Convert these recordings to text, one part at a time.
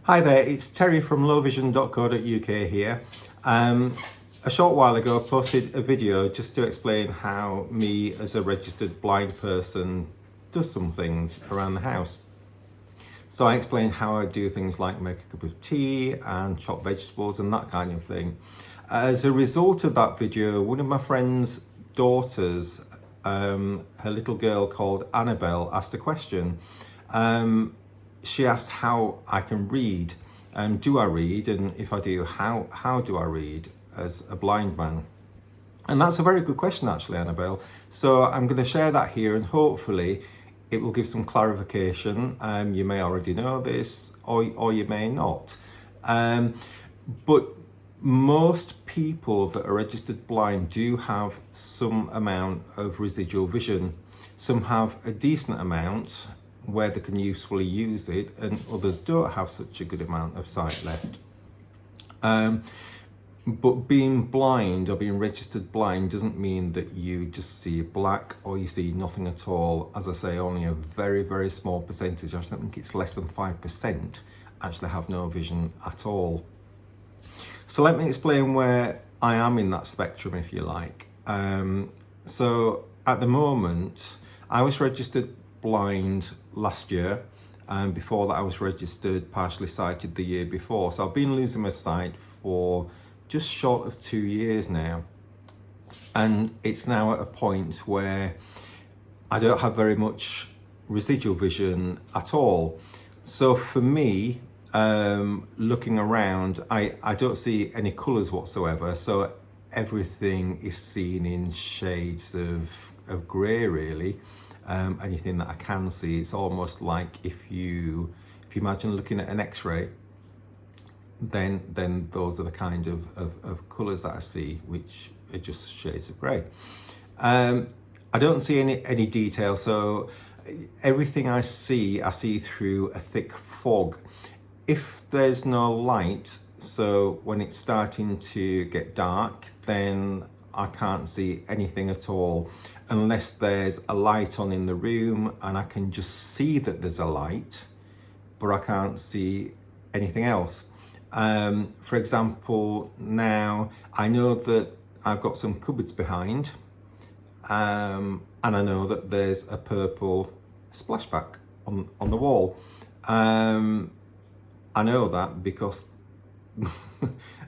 Hi there, it's Terry from lowvision.co.uk here. A short while ago I posted a video just to explain how me as a registered blind person does some things around the house. So I explained how I do things like make a cup of tea and chop vegetables and that kind of thing. As a result of that video, one of my friend's daughters, her little girl called Annabelle, asked a question. She asked how I can read. Do I read? And if I do, how do I read as a blind man? And that's a very good question, actually, Annabelle. So I'm going to share that here, and hopefully it will give some clarification. You may already know this, or you may not. But most people that are registered blind do have some amount of residual vision. Some have a decent amount where they can usefully use it, and others don't have such a good amount of sight left. But being blind or being registered blind doesn't mean that you just see black or you see nothing at all. As I say, only a very, very small percentage, I think it's less than 5%, actually have no vision at all. So let me explain where I am in that spectrum, if you like. So at the moment, I was registered blind last year, and before that I was registered partially sighted the year before. So I've been losing my sight for just short of 2 years now, and it's now at a point where I don't have very much residual vision at all. So for me, looking around, I don't see any colours whatsoever, so everything is seen in shades of grey, really. Anything that I can see, it's almost like if you imagine looking at an X-ray, then those are the kind of colours that I see, which are just shades of grey. I don't see any detail, so everything I see through a thick fog. If there's no light, so when it's starting to get dark, then I can't see anything at all, unless there's a light on in the room and I can just see that there's a light, but I can't see anything else. For example, now I know that I've got some cupboards behind, and I know that there's a purple splashback on the wall. I know that because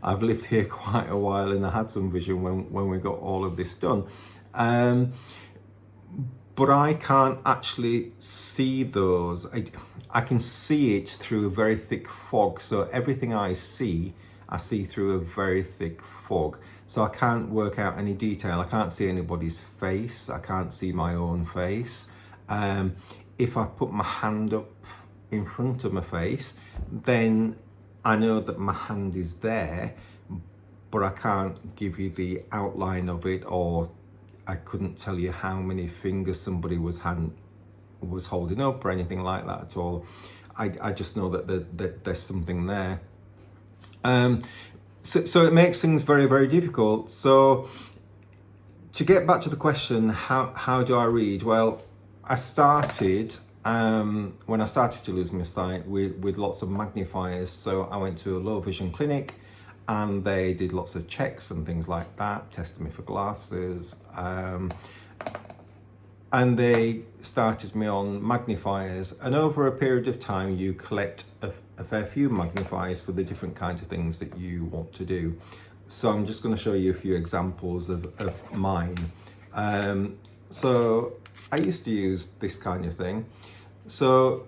I've lived here quite a while and I had some vision when we got all of this done. But I can't actually see those. I can see it through a very thick fog. So everything I see through a very thick fog. So I can't work out any detail. I can't see anybody's face. I can't see my own face. If I put my hand up in front of my face, then I know that my hand is there, but I can't give you the outline of it, or I couldn't tell you how many fingers somebody was holding up or anything like that at all. I just know that there's something there. So it makes things very, very difficult. So to get back to the question, how do I read? Well, I started when I started to lose my sight with lots of magnifiers. So I went to a low vision clinic and they did lots of checks and things like that, tested me for glasses, and they started me on magnifiers. And over a period of time, you collect a fair few magnifiers for the different kinds of things that you want to do. So I'm just going to show you a few examples of mine. So I used to use this kind of thing. So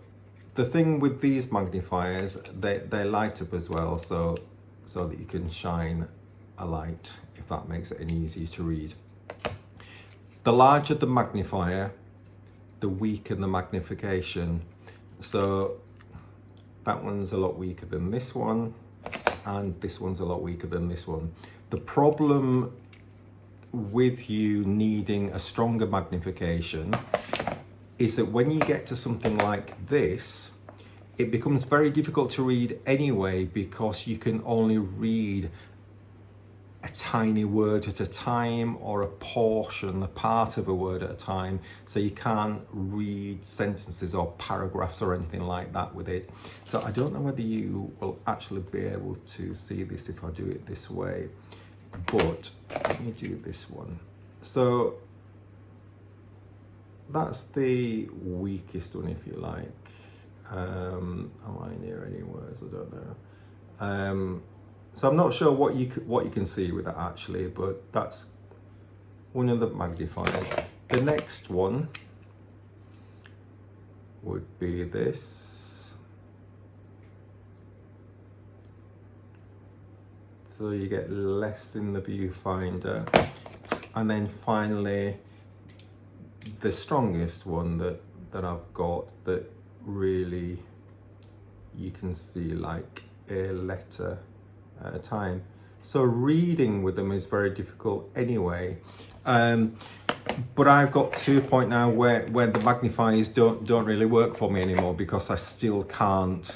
the thing with these magnifiers, they light up as well, so that you can shine a light, if that makes it any easier to read. The larger the magnifier, the weaker the magnification. So that one's a lot weaker than this one, and this one's a lot weaker than this one. The problem with you needing a stronger magnification is that when you get to something like this, it becomes very difficult to read anyway, because you can only read a tiny word at a time, or a portion, a part of a word at a time, so you can't read sentences or paragraphs or anything like that with it. So I don't know whether you will actually be able to see this if I do it this way, but let me do this one. So that's the weakest one, if you like. Am I near any words? I don't know. So I'm not sure what you can see with that actually, but that's one of the magnifiers. The next one would be this. So you get less in the viewfinder. And then finally, the strongest one that I've got, that really you can see like a letter at a time. So reading with them is very difficult anyway. But I've got to a point now where the magnifiers don't really work for me anymore, because I still can't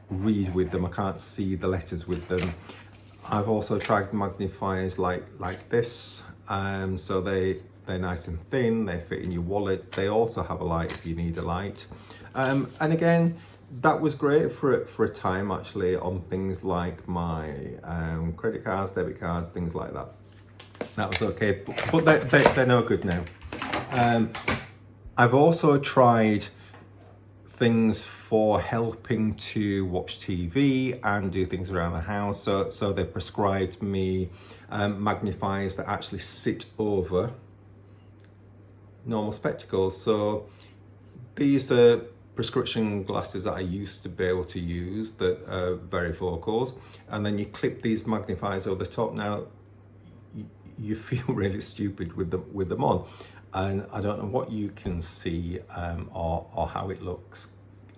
read with them. I can't see the letters with them. I've also tried magnifiers like this. So they're nice and thin, they fit in your wallet. They also have a light if you need a light. And again, that was great for a time actually, on things like my credit cards, debit cards, things like that. That was okay, but they're no good now. I've also tried things for helping to watch TV and do things around the house. So they prescribed me magnifiers that actually sit over normal spectacles. So these are prescription glasses that I used to be able to use that are varifocals, and then you clip these magnifiers over the top. Now you feel really stupid with them on, and I don't know what you can see or how it looks,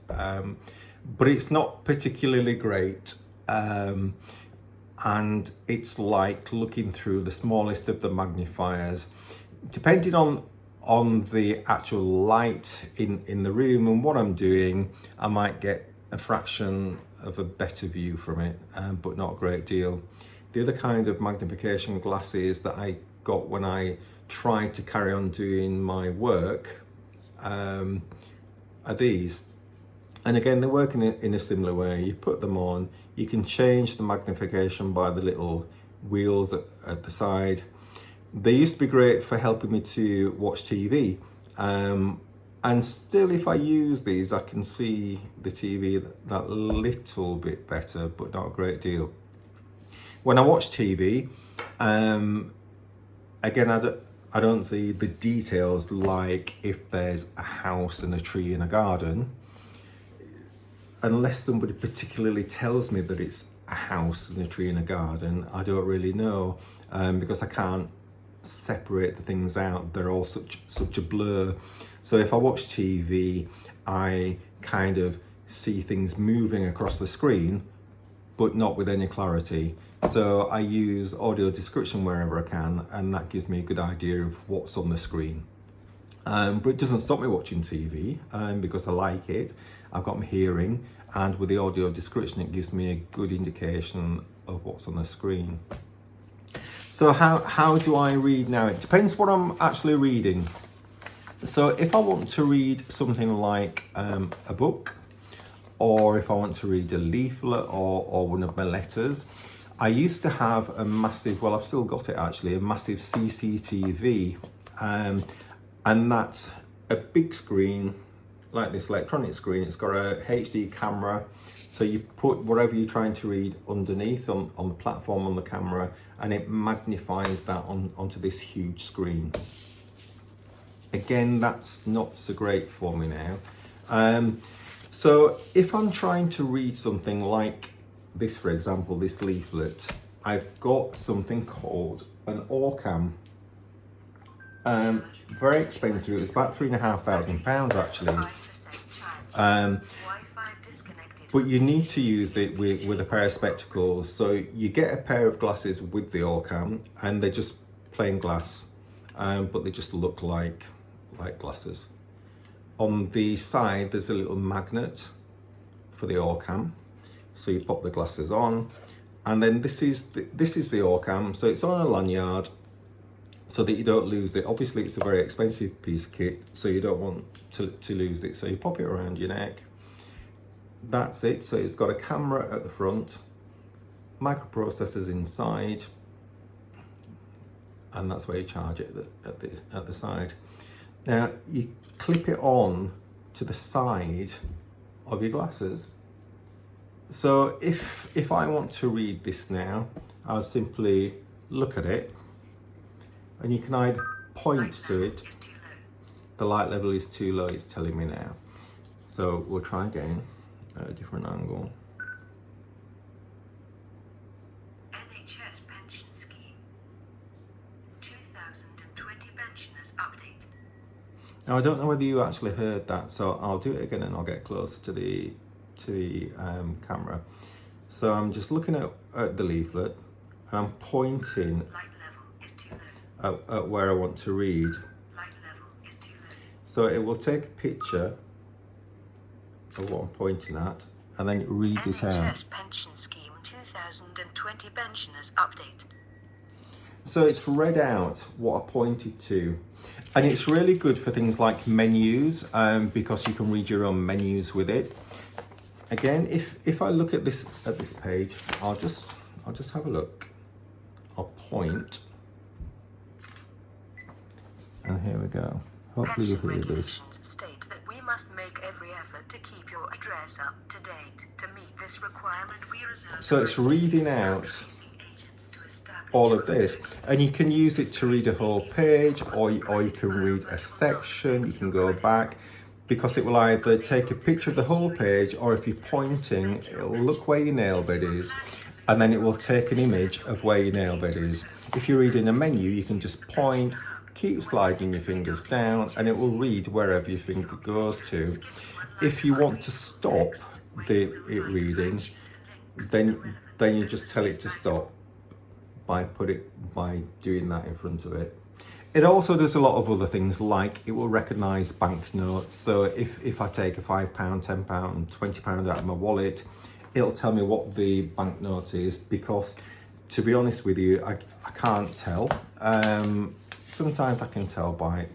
but it's not particularly great, and it's like looking through the smallest of the magnifiers. Depending on the actual light in the room and what I'm doing, I might get a fraction of a better view from it, but not a great deal. The other kind of magnification glasses that I got when I tried to carry on doing my work are these. And again, they work in a similar way. You put them on, you can change the magnification by the little wheels at the side. They used to be great for helping me to watch TV. And still, if I use these, I can see the TV that little bit better, but not a great deal. When I watch TV, again, I don't see the details, like if there's a house and a tree and a garden, unless somebody particularly tells me that it's a house and a tree and a garden. I don't really know, because I can't separate the things out. They're all such a blur. So if I watch TV, I kind of see things moving across the screen, but not with any clarity. So I use audio description wherever I can, and that gives me a good idea of what's on the screen. But it doesn't stop me watching TV, because I like it. I've got my hearing, and with the audio description, it gives me a good indication of what's on the screen. So how do I read now? It depends what I'm actually reading. So if I want to read something like a book, or if I want to read a leaflet or one of my letters, I used to have a massive, well, I've still got it actually, a massive CCTV, and that's a big screen like this electronic screen. It's got a HD camera, so you put whatever you're trying to read underneath on the platform on the camera, and it magnifies that onto this huge screen. Again, that's not so great for me now. So if I'm trying to read something like this, for example, this leaflet, I've got something called an Orcam. Very expensive. It was about £3,500 actually. But you need to use it with a pair of spectacles. So you get a pair of glasses with the Orcam, and they're just plain glass, but they just look like glasses. On the side, there's a little magnet for the Orcam. So you pop the glasses on, And then this is the Orcam, so it's on a lanyard so that you don't lose it. Obviously it's a very expensive piece of kit, so you don't want to lose it. So you pop it around your neck. That's it. So it's got a camera at the front, microprocessors inside, and that's where you charge it at the side. Now you clip it on to the side of your glasses. So if I want to read this now, I'll simply look at it, and you can either point to it. The light level is too low, it's telling me now. So we'll try again at a different angle. NHS pension scheme. 2020 pensioners update. Now I don't know whether you actually heard that, so I'll do it again and I'll get closer to the camera. So I'm just looking at the leaflet, and I'm pointing Light level is too low. at where I want to read. Light level is too low. So it will take a picture of what I'm pointing at, and then it reads it out. NHS pension scheme 2020 pensioners update. So it's read out what I pointed to, and it's really good for things like menus, because you can read your own menus with it. Again, if I look at this page, I'll just have a look. I'll point, and here we go. Hopefully you Pension hear this. regulations state that we must make every effort to keep your address up to date. To meet this requirement, we reserve. So it's reading out agents to establish all of this, and you can use it to read a whole page, or you can read a section. You can go back, because it will either take a picture of the whole page, or if you're pointing, it'll look where your nail bed is, and then it will take an image of where your nail bed is. If you're reading a menu, you can just point, keep sliding your fingers down, and it will read wherever your finger goes to. If you want to stop it reading, then you just tell it to stop by doing that in front of it. It also does a lot of other things, like it will recognise banknotes. So if I take a £5, £10, £20 out of my wallet, it'll tell me what the banknote is, because to be honest with you, I can't tell. Sometimes I can tell by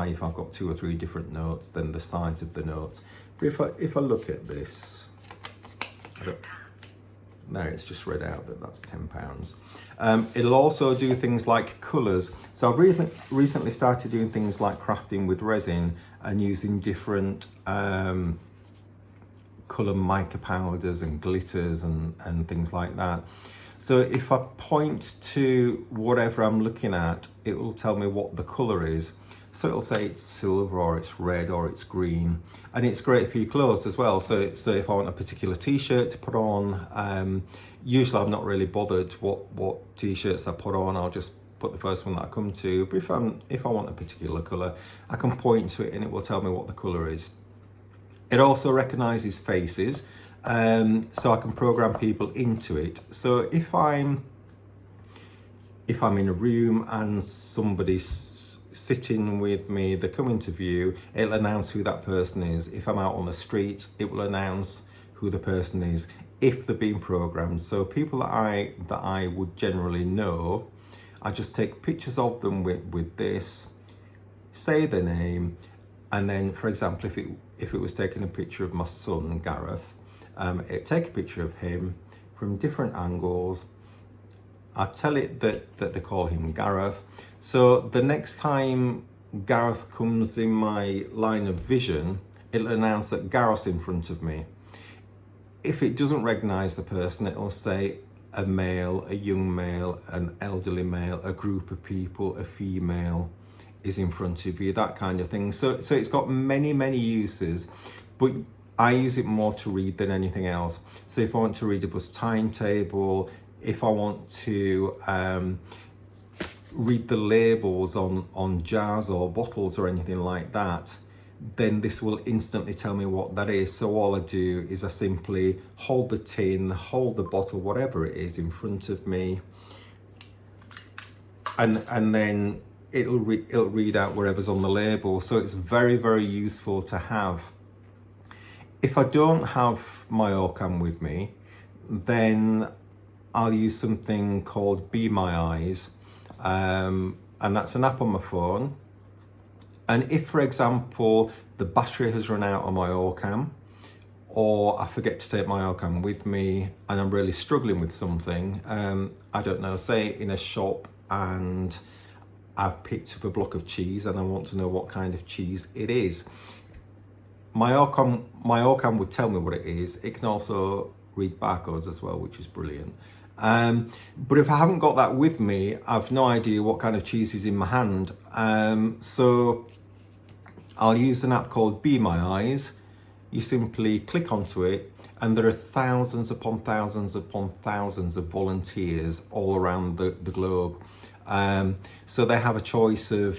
if I've got 2 or 3 different notes, then the size of the notes. But if I look at this, there it's just read out that that's £10. It'll also do things like colours. So I've recently started doing things like crafting with resin and using different colour mica powders and glitters and things like that. So if I point to whatever I'm looking at, it will tell me what the colour is. So it'll say it's silver, or it's red, or it's green. And it's great for your clothes as well. So if I want a particular t-shirt to put on, usually I'm not really bothered what t-shirts I put on. I'll just put the first one that I come to. But if I want a particular colour, I can point to it and it will tell me what the colour is. It also recognises faces, so I can program people into it. So if I'm in a room and somebody's sitting with me, they come into view, it'll announce who that person is. If I'm out on the street, it will announce who the person is if they're being programmed. So people that I would generally know, I just take pictures of them with this, say their name, and then, for example, if it was taking a picture of my son Gareth, it'd take a picture of him from different angles. I tell it that they call him Gareth. So the next time Gareth comes in my line of vision, it'll announce that Gareth's in front of me. If it doesn't recognise the person, it'll say a male, a young male, an elderly male, a group of people, a female is in front of you, that kind of thing. So it's got many uses, but I use it more to read than anything else. So if I want to read a bus timetable, if I want to read the labels on jars or bottles or anything like that, then this will instantly tell me what that is. So all I do is I simply hold the tin, hold the bottle, whatever it is, in front of me, and then it'll read out whatever's on the label. So it's very useful to have. If I don't have my Orcam with me, then I'll use something called Be My Eyes, and that's an app on my phone. And if, for example, the battery has run out on my Orcam, or I forget to take my Orcam with me and I'm really struggling with something, I don't know, say in a shop and I've picked up a block of cheese and I want to know what kind of cheese it is. My Orcam would tell me what it is. It can also read barcodes as well, which is brilliant. But if I haven't got that with me, I've no idea what kind of cheese is in my hand. So I'll use an app called Be My Eyes. You simply click onto it, and there are thousands upon thousands upon thousands of volunteers all around the globe. So they have a choice of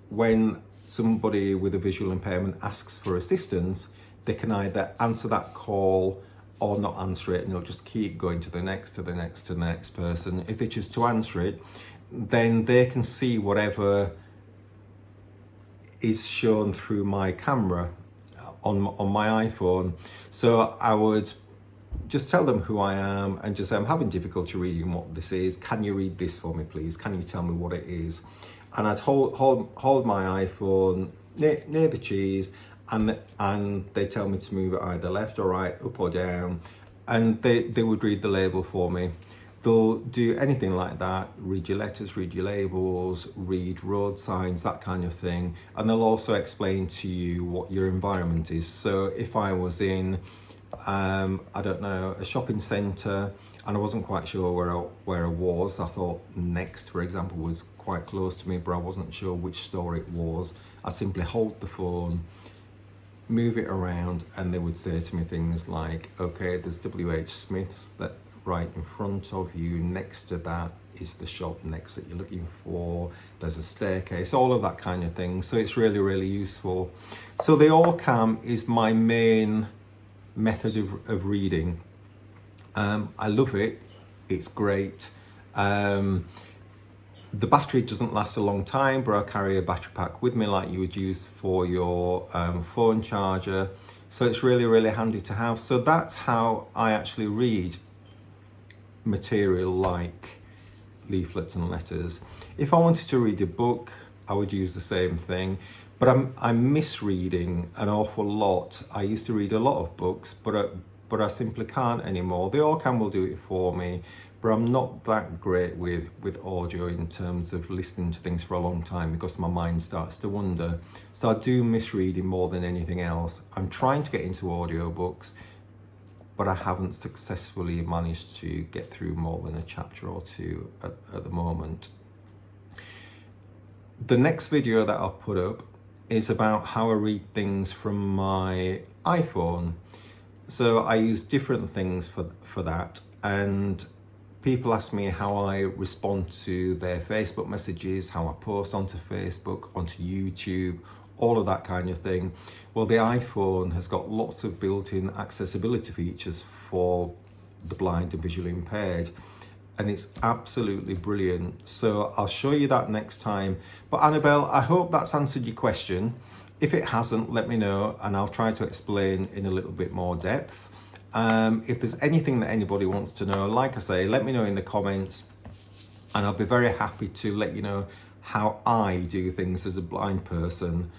when somebody with a visual impairment asks for assistance, they can either answer that call or not answer it, and it'll just keep going to the next, to the next, to the next person. If they choose to answer it, then they can see whatever is shown through my camera on my iPhone. So I would just tell them who I am and just say, I'm having difficulty reading what this is. Can you read this for me, please? Can you tell me what it is? And I'd hold my iPhone near the cheese, and they tell me to move it either left or right, up or down, and they would read the label for me. They'll do anything like that, read your letters, read your labels, read road signs, that kind of thing. And they'll also explain to you what your environment is. So if I was in, I don't know, a shopping centre and I wasn't quite sure where I was, I thought Next, for example, was quite close to me, but I wasn't sure which store it was. I simply hold the phone, move it around, and they would say to me things like, okay, there's WH Smith's that right in front of you, next to that is the shop next that you're looking for, there's a staircase, all of that kind of thing. So it's really, really useful. So the Orcam is my main method of reading. I love it, it's great. The battery doesn't last a long time, but I carry a battery pack with me like you would use for your phone charger. So it's really, really handy to have. So that's how I actually read material like leaflets and letters. If I wanted to read a book, I would use the same thing, but I'm misreading an awful lot. I used to read a lot of books, but I simply can't anymore. The Orcam will do it for me, but I'm not that great with audio in terms of listening to things for a long time because my mind starts to wander. So I do misreading more than anything else. I'm trying to get into audiobooks, but I haven't successfully managed to get through more than a chapter or two at the moment. The next video that I'll put up is about how I read things from my iPhone. So I use different things for that, and people ask me how I respond to their Facebook messages, how I post onto Facebook, onto YouTube, all of that kind of thing. Well, the iPhone has got lots of built-in accessibility features for the blind and visually impaired, and it's absolutely brilliant. So I'll show you that next time. But Annabelle, I hope that's answered your question. If it hasn't, let me know and I'll try to explain in a little bit more depth. If there's anything that anybody wants to know, like I say, let me know in the comments, and I'll be very happy to let you know how I do things as a blind person.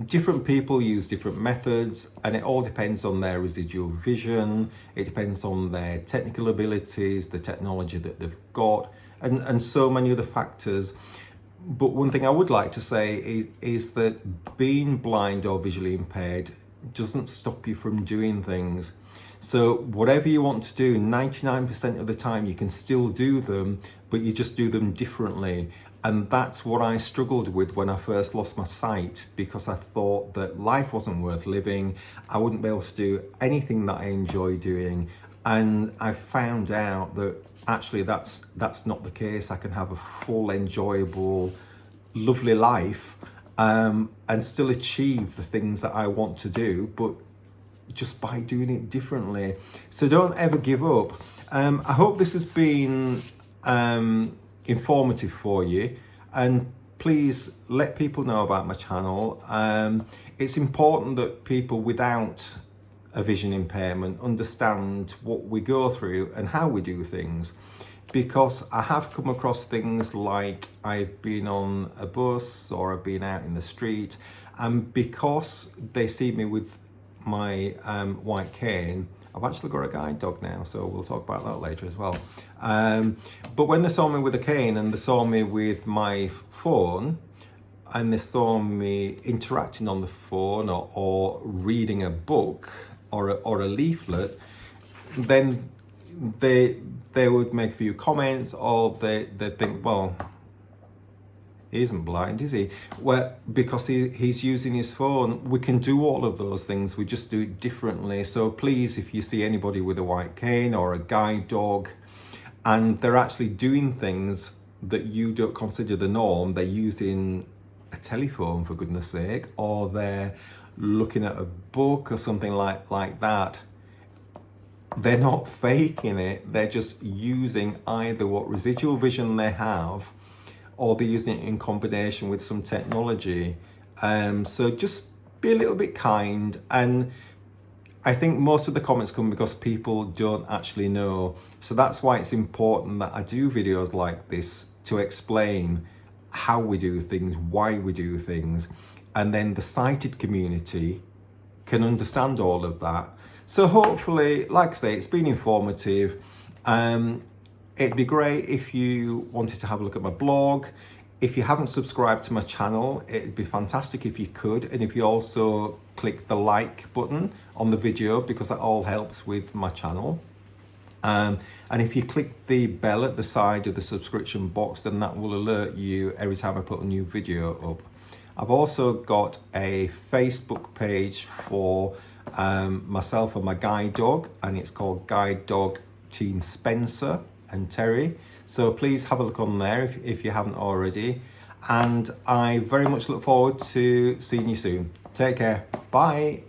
Different people use different methods, and it all depends on their residual vision. It depends on their technical abilities, the technology that they've got, and so many other factors. But one thing I would like to say is that being blind or visually impaired doesn't stop you from doing things. So whatever you want to do, 99% of the time you can still do them, but you just do them differently. And that's what I struggled with when I first lost my sight, because I thought that life wasn't worth living. I wouldn't be able to do anything that I enjoy doing. And I found out that actually that's not the case. I can have a full, enjoyable, lovely life and still achieve the things that I want to do, but just by doing it differently. So don't ever give up. I hope this has been informative for you, and please let people know about my channel. It's important that people without a vision impairment understand what we go through and how we do things. Because I have come across things like I've been on a bus or I've been out in the street, and because they see me with my white cane, I've actually got a guide dog now, so we'll talk about that later as well. But when they saw me with a cane and they saw me with my phone, and they saw me interacting on the phone or reading a book or a leaflet, then they would make a few comments, or they'd think, well, he isn't blind, is he? Well, because he's using his phone. We can do all of those things, we just do it differently. So please, if you see anybody with a white cane or a guide dog, and they're actually doing things that you don't consider the norm, they're using a telephone, for goodness sake, or they're looking at a book or something like that, they're not faking it, they're just using either what residual vision they have, or they're using it in combination with some technology. So just be a little bit kind. And I think most of the comments come because people don't actually know. So that's why it's important that I do videos like this to explain how we do things, why we do things, and then the sighted community can understand all of that. So hopefully, like I say, it's been informative. It'd be great if you wanted to have a look at my blog. If you haven't subscribed to my channel, it'd be fantastic if you could. And if you also click the like button on the video, because that all helps with my channel. And if you click the bell at the side of the subscription box, then that will alert you every time I put a new video up. I've also got a Facebook page for myself and my guide dog, and it's called Guide Dog Team Spencer and Terry. So please have a look on there if you haven't already. And I very much look forward to seeing you soon. Take care. Bye.